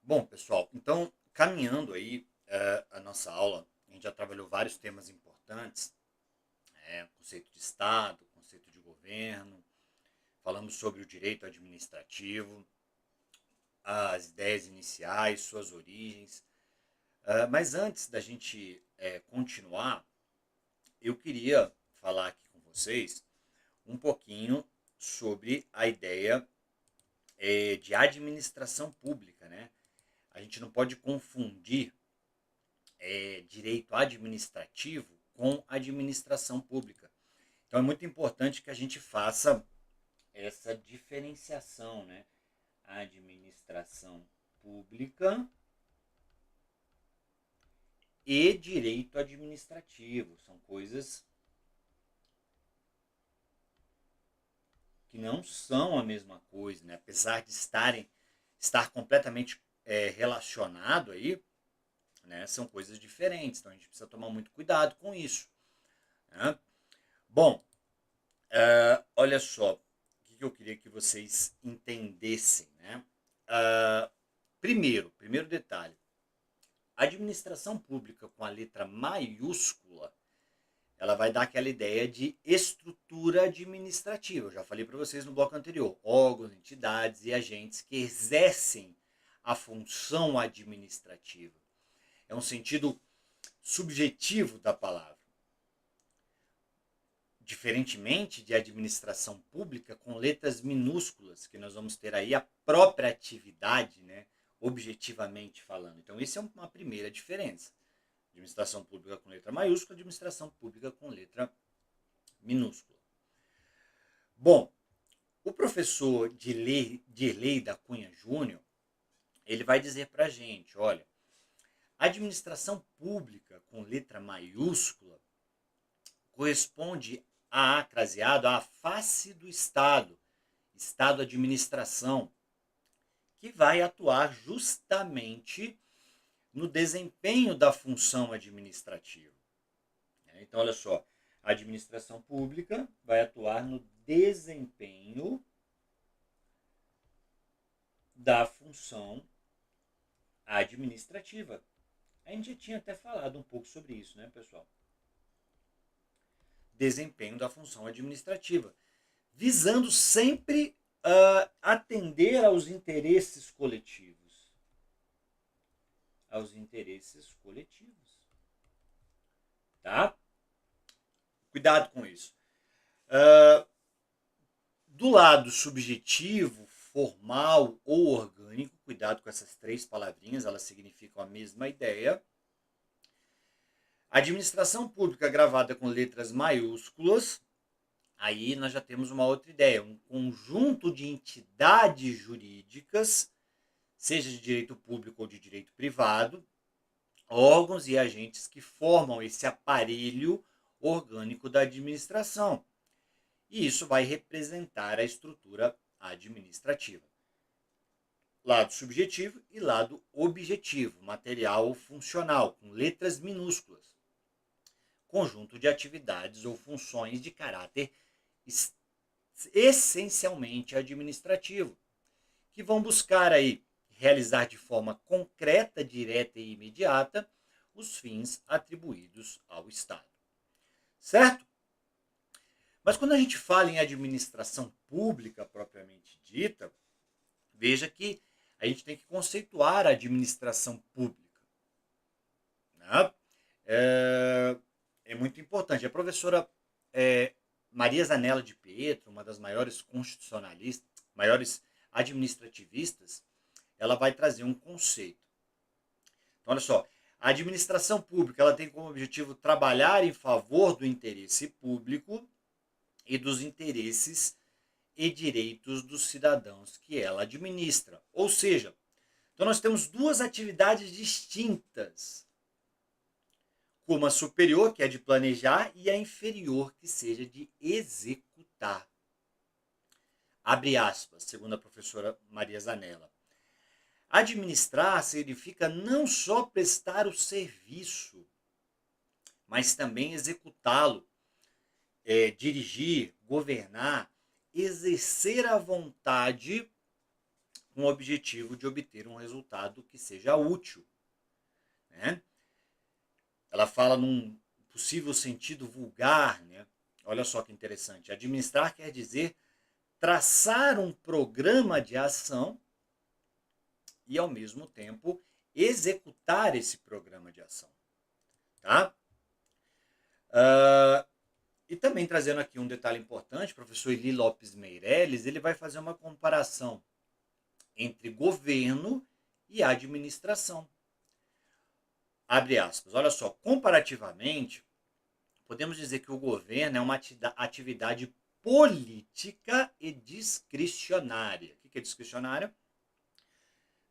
Bom, pessoal, então, caminhando aí a nossa aula, a gente já trabalhou vários temas importantes, conceito de Estado, conceito de governo, falamos sobre o direito administrativo, as ideias iniciais, suas origens. Mas antes da gente continuar, eu queria falar aqui com vocês um pouquinho sobre a ideia de administração pública, né? A gente não pode confundir direito administrativo com administração pública. Então é muito importante que a gente faça essa diferenciação, né? Administração pública e direito administrativo. São coisas que não são a mesma coisa, né? Apesar de estar completamente relacionado aí, né? São coisas diferentes. Então a gente precisa tomar muito cuidado com isso, né? Bom, olha só, o que eu queria que vocês entendessem, né? Uh, primeiro detalhe, a administração pública com a letra maiúscula, ela vai dar aquela ideia de estrutura administrativa. Eu já falei para vocês no bloco anterior, órgãos, entidades e agentes que exercem a função administrativa. É um sentido subjetivo da palavra. Diferentemente de administração pública com letras minúsculas, que nós vamos ter aí a própria atividade, né, objetivamente falando. Então, isso é uma primeira diferença. Administração pública com letra maiúscula, administração pública com letra minúscula. Bom, o professor Dirley da Cunha Júnior, ele vai dizer para a gente, olha, a administração pública com letra maiúscula corresponde craseado à face do Estado, Estado administração, que vai atuar justamente no desempenho da função administrativa. Então, olha só, a administração pública vai atuar no desempenho da função administrativa. A gente já tinha até falado um pouco sobre isso, né, pessoal? Desempenho da função administrativa, visando sempre atender aos interesses coletivos. Aos interesses coletivos. Tá? Cuidado com isso. Do lado subjetivo, formal ou orgânico, cuidado com essas três palavrinhas, elas significam a mesma ideia. Administração pública gravada com letras maiúsculas, aí nós já temos uma outra ideia, um conjunto de entidades jurídicas, seja de direito público ou de direito privado, órgãos e agentes que formam esse aparelho orgânico da administração. E isso vai representar a estrutura administrativa. Lado subjetivo e lado objetivo, material ou funcional, com letras minúsculas. Conjunto de atividades ou funções de caráter essencialmente administrativo, que vão buscar aí realizar de forma concreta, direta e imediata os fins atribuídos ao Estado. Certo? Mas quando a gente fala em administração pública propriamente dita, veja que a gente tem que conceituar a administração pública. Né? É muito importante. A professora Maria Zanella de Pietro, uma das maiores constitucionalistas, maiores administrativistas, ela vai trazer um conceito. Então, olha só, a administração pública ela tem como objetivo trabalhar em favor do interesse público e dos interesses e direitos dos cidadãos que ela administra. Ou seja, então nós temos duas atividades distintas. Como a superior, que é de planejar, e a inferior, que seja de executar. Abre aspas, segundo a professora Maria Zanella. Administrar significa não só prestar o serviço, mas também executá-lo, dirigir, governar, exercer a vontade com o objetivo de obter um resultado que seja útil, né? Ela fala num possível sentido vulgar, né? Olha só que interessante. Administrar quer dizer traçar um programa de ação e, ao mesmo tempo, executar esse programa de ação. Tá? E também trazendo aqui um detalhe importante, o professor Eli Lopes Meireles, ele vai fazer uma comparação entre governo e administração. Abre aspas. Olha só, comparativamente, podemos dizer que o governo é uma atividade política e discricionária. O que é discricionária?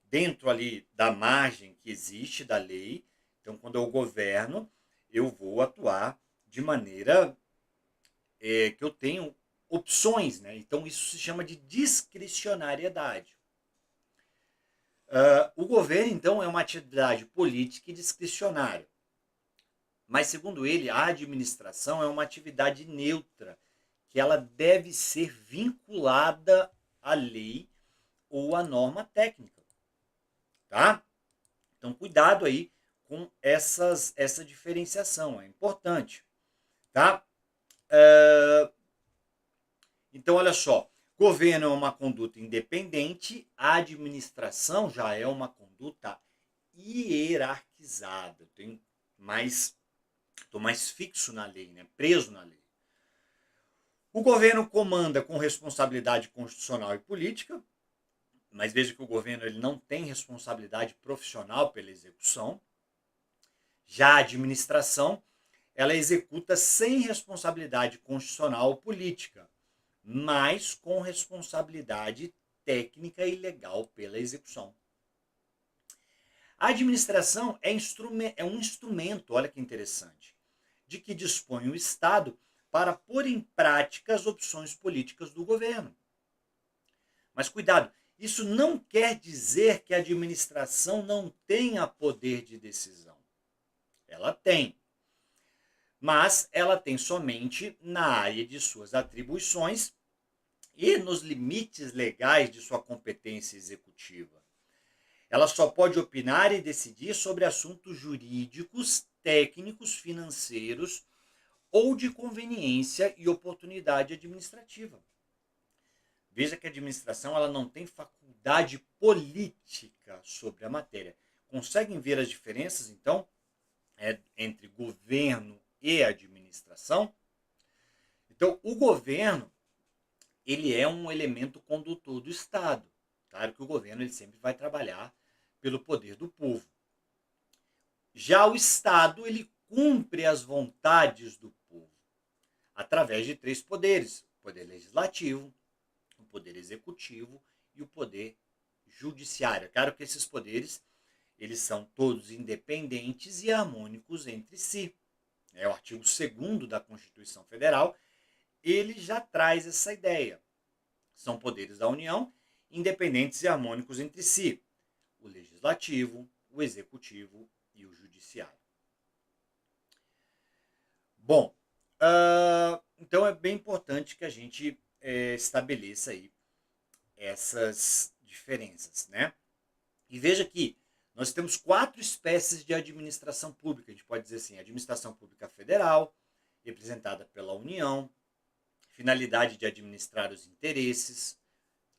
Dentro ali da margem que existe da lei. Então, quando eu governo, eu vou atuar de maneira que eu tenho opções, né? Então, isso se chama de discricionariedade. O governo, então, é uma atividade política e discricionária. Mas, segundo ele, a administração é uma atividade neutra, que ela deve ser vinculada à lei ou à norma técnica. Tá? Então, cuidado aí com essa diferenciação, é importante. Tá? Então, olha só, governo é uma conduta independente, a administração já é uma conduta hierarquizada. Estou mais fixo na lei, né? Preso na lei. O governo comanda com responsabilidade constitucional e política, mas veja que o governo ele não tem responsabilidade profissional pela execução. Já a administração, ela executa sem responsabilidade constitucional ou política, mas com responsabilidade técnica e legal pela execução. A administração é um instrumento, olha que interessante, de que dispõe o Estado para pôr em prática as opções políticas do governo. Mas cuidado, isso não quer dizer que a administração não tenha poder de decisão. Ela tem. Mas ela tem somente na área de suas atribuições e nos limites legais de sua competência executiva. Ela só pode opinar e decidir sobre assuntos jurídicos, técnicos, financeiros ou de conveniência e oportunidade administrativa. Veja que a administração ela não tem faculdade política sobre a matéria. Conseguem ver as diferenças, então, entre governo e administração? Então, o governo ele é um elemento condutor do Estado. Claro que o governo ele sempre vai trabalhar pelo poder do povo. Já o Estado ele cumpre as vontades do povo através de 3 poderes: o poder legislativo, o poder executivo e o poder judiciário. Claro que esses poderes eles são todos independentes e harmônicos entre si. O artigo 2º da Constituição Federal ele já traz essa ideia. São poderes da União, independentes e harmônicos entre si: o legislativo, o executivo e o judiciário. Bom, então é bem importante que a gente estabeleça aí essas diferenças, né? E veja que nós temos 4 espécies de administração pública. A gente pode dizer assim: administração pública federal, representada pela União, finalidade de administrar os interesses.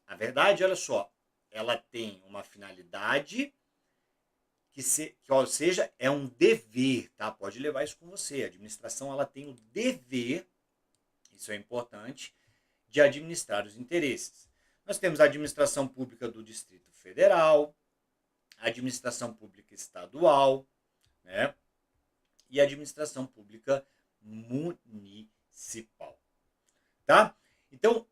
A verdade, olha só, ela tem uma finalidade ou seja, é um dever, tá? Pode levar isso com você. A administração ela tem o dever, isso é importante, de administrar os interesses. Nós temos a administração pública do Distrito Federal, a administração pública estadual, né? E a administração pública municipal, tá? Então,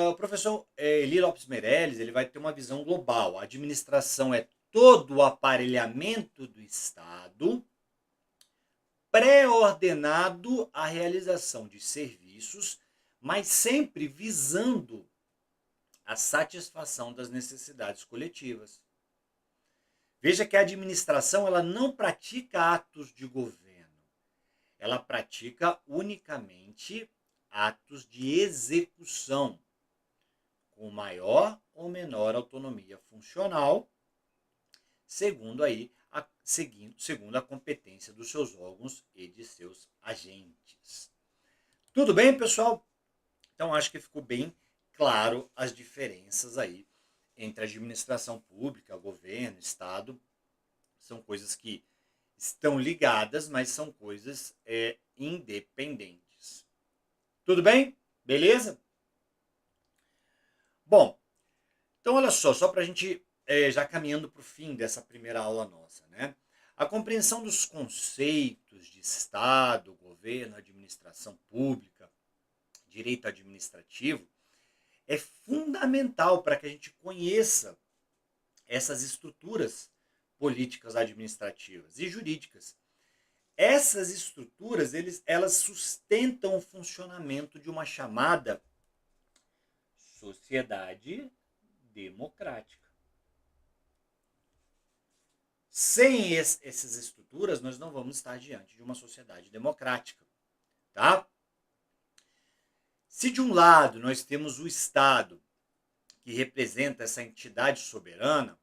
o professor Eli Lopes Meireles ele vai ter uma visão global. A administração é todo o aparelhamento do Estado pré-ordenado à realização de serviços, mas sempre visando a satisfação das necessidades coletivas. Veja que a administração ela não pratica atos de governo, ela pratica unicamente atos de execução, com maior ou menor autonomia funcional, segundo a competência dos seus órgãos e de seus agentes. Tudo bem, pessoal? Então, acho que ficou bem claro as diferenças aí entre administração pública, governo, Estado. São coisas que estão ligadas, mas são coisas independentes. Tudo bem? Beleza? Bom, então olha só para a gente já caminhando para o fim dessa primeira aula nossa, né? A compreensão dos conceitos de Estado, governo, administração pública, direito administrativo, é fundamental para que a gente conheça essas estruturas políticas administrativas e jurídicas. Essas estruturas, elas sustentam o funcionamento de uma chamada sociedade democrática. Sem essas estruturas, nós não vamos estar diante de uma sociedade democrática, tá? Se de um lado nós temos o Estado, que representa essa entidade soberana,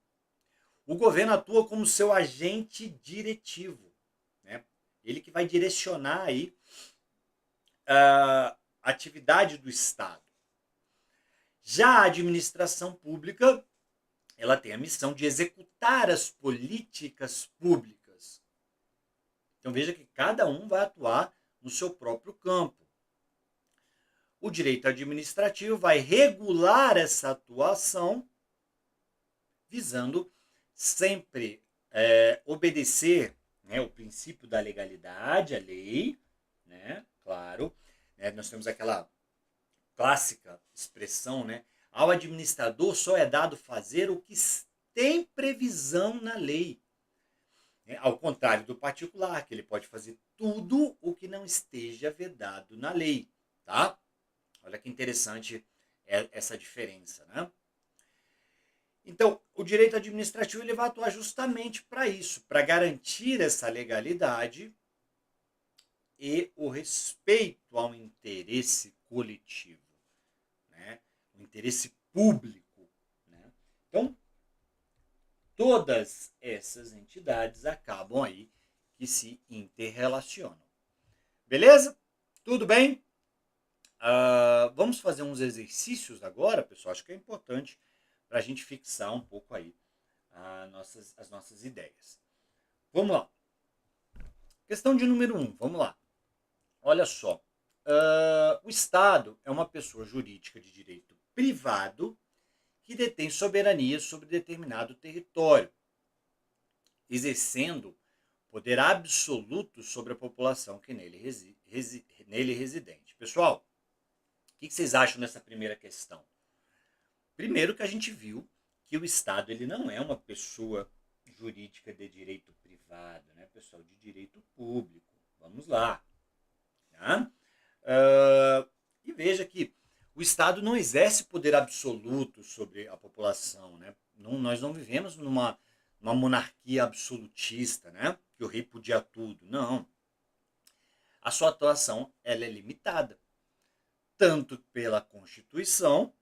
o governo atua como seu agente diretivo, né? Ele que vai direcionar aí a atividade do Estado. Já a administração pública, ela tem a missão de executar as políticas públicas. Então veja que cada um vai atuar no seu próprio campo. O direito administrativo vai regular essa atuação, visando sempre obedecer, né, o princípio da legalidade, a lei, né, claro. Né, nós temos aquela clássica expressão, né, ao administrador só é dado fazer o que tem previsão na lei. Ao contrário do particular, que ele pode fazer tudo o que não esteja vedado na lei. Tá? Olha que interessante essa diferença, né? Então, o direito administrativo ele vai atuar justamente para isso, para garantir essa legalidade e o respeito ao interesse coletivo, né? O interesse público. Né? Então, todas essas entidades acabam aí que se interrelacionam. Beleza? Tudo bem? Vamos fazer uns exercícios agora, pessoal. Acho que é importante para a gente fixar um pouco aí as nossas ideias. Vamos lá. Questão de número 1, vamos lá. Olha só. O Estado é uma pessoa jurídica de direito privado que detém soberania sobre determinado território, exercendo poder absoluto sobre a população que nele residente. Pessoal, o que vocês acham dessa primeira questão? Primeiro que a gente viu que o Estado ele não é uma pessoa jurídica de direito privado, né, pessoal, de direito público. Vamos lá. Tá? E veja que o Estado não exerce poder absoluto sobre a população. Né? Nós não vivemos numa monarquia absolutista, né? Que o rei podia tudo. Não. A sua atuação ela é limitada, tanto pela Constituição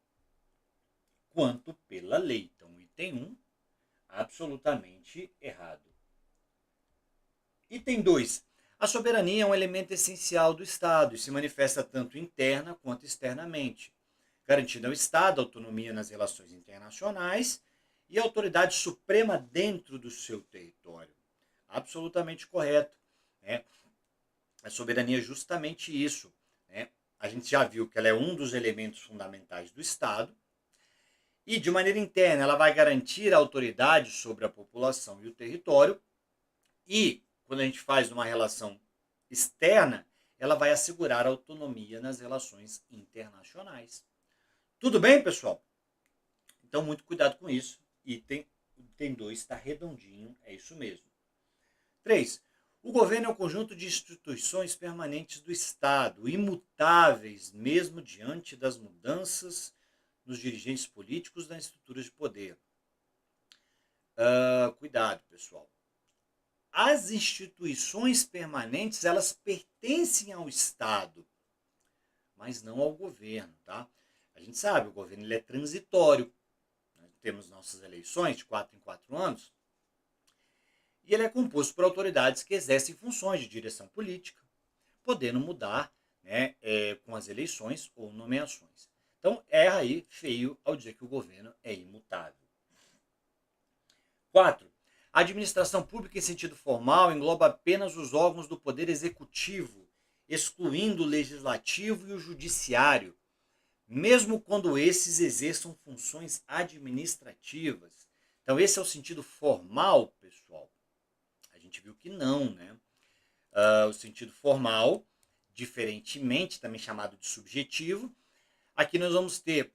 quanto pela lei. Então, item 1, absolutamente errado. Item 2. A soberania é um elemento essencial do Estado e se manifesta tanto interna quanto externamente, garantindo ao Estado autonomia nas relações internacionais e autoridade suprema dentro do seu território. Absolutamente correto. Né? A soberania é justamente isso. Né? A gente já viu que ela é um dos elementos fundamentais do Estado e, de maneira interna, ela vai garantir a autoridade sobre a população e o território e, quando a gente faz uma relação externa, ela vai assegurar a autonomia nas relações internacionais. Tudo bem, pessoal? Então, muito cuidado com isso. Item 2 está redondinho, é isso mesmo. 3. O governo é um conjunto de instituições permanentes do Estado, imutáveis mesmo diante das mudanças nos dirigentes políticos das estruturas de poder. Cuidado, pessoal. As instituições permanentes, elas pertencem ao Estado, mas não ao governo, tá? A gente sabe, o governo ele é transitório. Nós temos nossas eleições de 4 em 4 anos, e ele é composto por autoridades que exercem funções de direção política, podendo mudar, né, com as eleições ou nomeações. Então, é aí feio ao dizer que o governo é imutável. 4. A administração pública em sentido formal engloba apenas os órgãos do poder executivo, excluindo o legislativo e o judiciário, mesmo quando esses exerçam funções administrativas. Então, esse é o sentido formal, pessoal. A gente viu que não, né? O sentido formal, diferentemente, também chamado de subjetivo, aqui nós vamos ter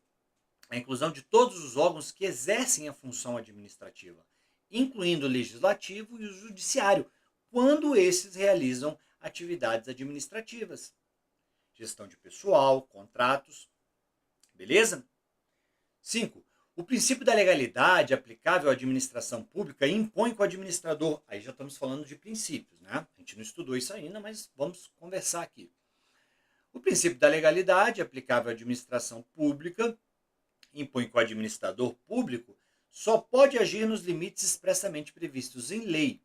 a inclusão de todos os órgãos que exercem a função administrativa, incluindo o legislativo e o judiciário, quando esses realizam atividades administrativas, gestão de pessoal, contratos, beleza? 5. O princípio da legalidade aplicável à administração pública impõe que o administrador, aí já estamos falando de princípios, né? A gente não estudou isso ainda, mas vamos conversar aqui. O princípio da legalidade aplicável à administração pública impõe que o administrador público só pode agir nos limites expressamente previstos em lei,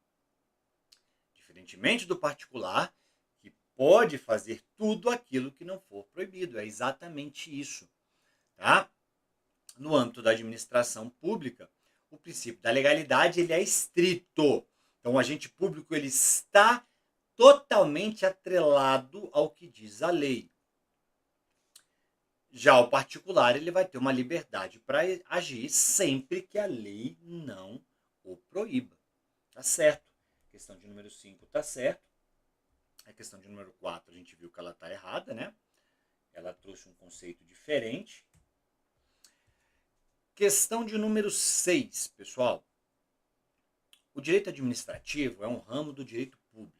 diferentemente do particular, que pode fazer tudo aquilo que não for proibido. É exatamente isso, tá? No âmbito da administração pública, o princípio da legalidade ele é estrito. Então, o agente público ele está totalmente atrelado ao que diz a lei. Já o particular ele vai ter uma liberdade para agir sempre que a lei não o proíba. Tá certo. A questão de número 5 tá certo. A questão de número 4 a gente viu que ela tá errada, né? Ela trouxe um conceito diferente. Questão de número 6, pessoal. O direito administrativo é um ramo do direito público,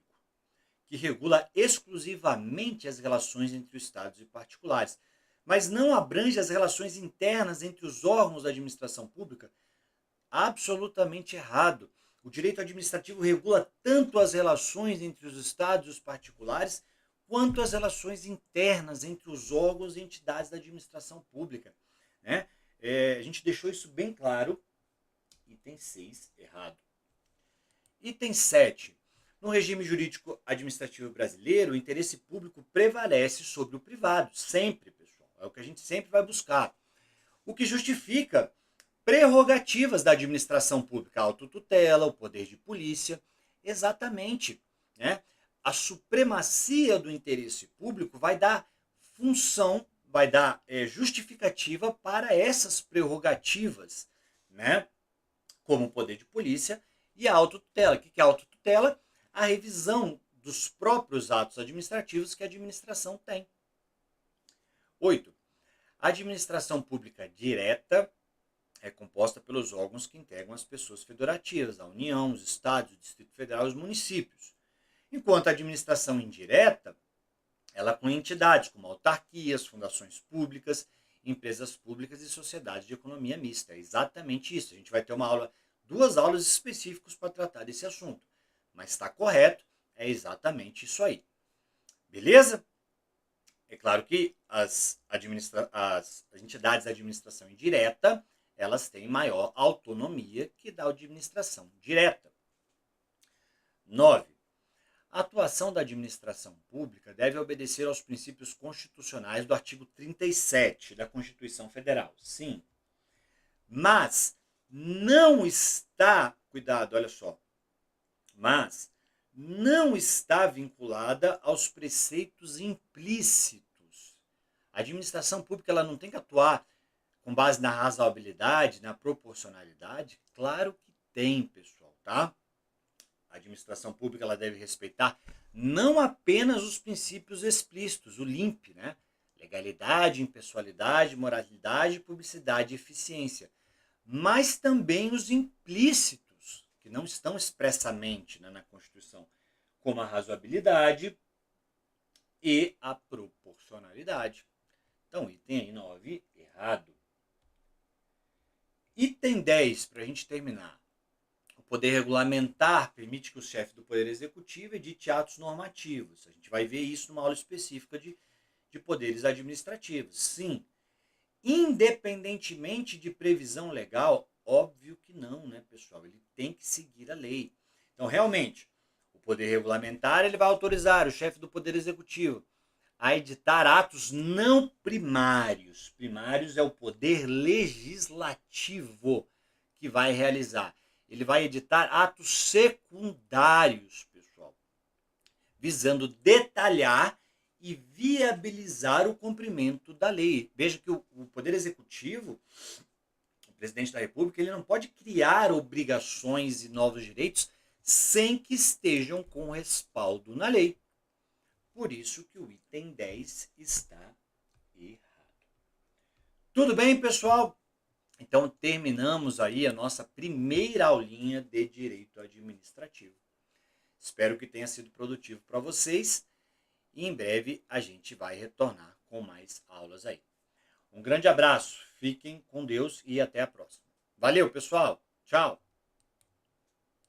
que regula exclusivamente as relações entre os estados e particulares, mas não abrange as relações internas entre os órgãos da administração pública. Absolutamente errado. O direito administrativo regula tanto as relações entre os estados e os particulares, quanto as relações internas entre os órgãos e entidades da administração pública, né? A gente deixou isso bem claro. Item 6, errado. Item 7. No regime jurídico administrativo brasileiro, o interesse público prevalece sobre o privado. Sempre, pessoal. É o que a gente sempre vai buscar. O que justifica prerrogativas da administração pública, a autotutela, o poder de polícia. Exatamente, né? A supremacia do interesse público vai dar função, vai dar justificativa para essas prerrogativas, né? Como o poder de polícia e a autotutela. O que é a autotutela? A revisão dos próprios atos administrativos que a administração tem. 8. A administração pública direta é composta pelos órgãos que integram as pessoas federativas, a União, os estados, o Distrito Federal e os municípios. Enquanto a administração indireta, ela com entidades como autarquias, fundações públicas, empresas públicas e sociedades de economia mista. É exatamente isso. A gente vai ter duas aulas específicas para tratar desse assunto. Mas está correto, é exatamente isso aí. Beleza? É claro que as entidades da administração indireta, elas têm maior autonomia que da administração direta. 9. A atuação da administração pública deve obedecer aos princípios constitucionais do artigo 37 da Constituição Federal. Sim. Mas não está, cuidado, olha só, mas não está vinculada aos preceitos implícitos. A administração pública ela não tem que atuar com base na razoabilidade, na proporcionalidade? Claro que tem, pessoal, tá? A administração pública ela deve respeitar não apenas os princípios explícitos, o LIMP, né? Legalidade, impessoalidade, moralidade, publicidade e eficiência, mas também os implícitos, que não estão expressamente, né, na Constituição, como a razoabilidade e a proporcionalidade. Então, item aí 9, errado. Item 10, para a gente terminar. O poder regulamentar permite que o chefe do Poder Executivo edite atos normativos. A gente vai ver isso numa aula específica de poderes administrativos. Sim, independentemente de previsão legal? Óbvio que não, né, pessoal? Ele tem que seguir a lei. Então, realmente, o Poder Regulamentar ele vai autorizar o chefe do Poder Executivo a editar atos não primários. Primários é o Poder Legislativo que vai realizar. Ele vai editar atos secundários, pessoal, visando detalhar e viabilizar o cumprimento da lei. Veja que o Poder Executivo, o presidente da República, ele não pode criar obrigações e novos direitos sem que estejam com respaldo na lei. Por isso que o item 10 está errado. Tudo bem, pessoal? Então terminamos aí a nossa primeira aulinha de direito administrativo. Espero que tenha sido produtivo para vocês e em breve a gente vai retornar com mais aulas aí. Um grande abraço, fiquem com Deus e até a próxima. Valeu, pessoal. Tchau.